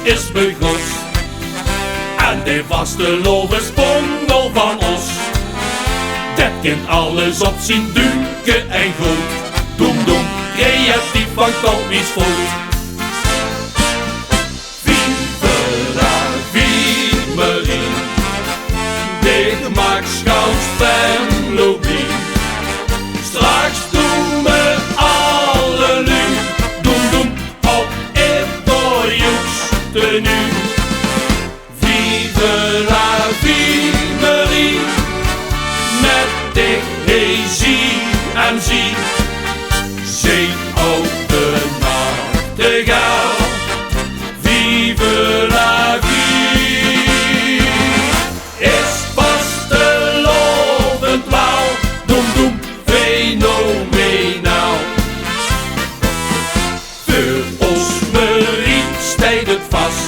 is begos. En die was de lovenspongel van ons. Dat kind alles op zien dunken en goed. Doem doem, creatief van komisch voelt. Vive la vie Marie, de gemakschouwspelobie. Straks doen we alle lu, doem doem op een doorjoeks tenue. Vive la vie Marie, met de zie en zie. Zing ook de nachtegaal. Vive la vie, is vastelovend wauw. Doem doem, fenomenaal. Voor ons Marie stijgt het vast.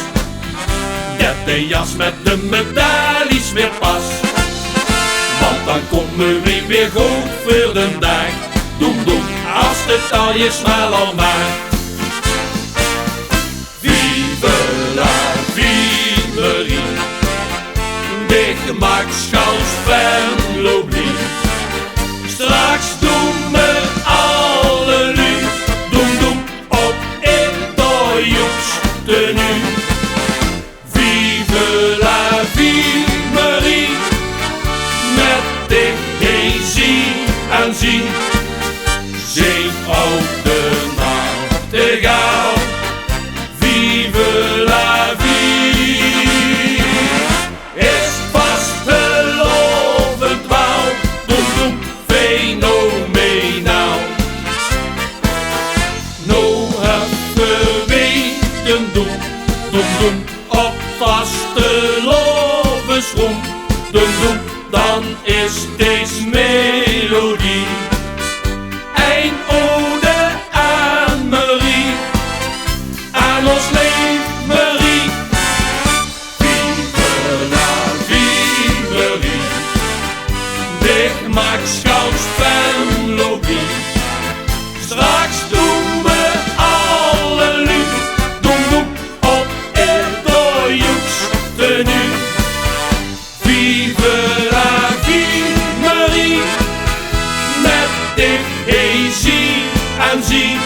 Net de jas met de medailles weer pas. Want dan komt Marie weer goed voor de dag. Doem doem, als de taille snel al maakt. Vive la vie Marie, de gemakschouwspelobie. Straks doen we alle lu, doem doem op een doorjoeks tenue. Vive la vie Marie, met de zie en zie. Zing ook de nachtegaal. Vive la vie, is vastelovend wauw. Doem doem, fenomenaal. Nou hebben weten doen, doem doem op vastelovensroem. Doem doem, dan is deze melodie een ode aan Marie, aan ons leef Marie. Vive la vie Marie, de gemakschouwspelobie. Straks doen we alle lu, doem doem op een doorjoeks tenue. Vive la vie Marie, met de zie en zie.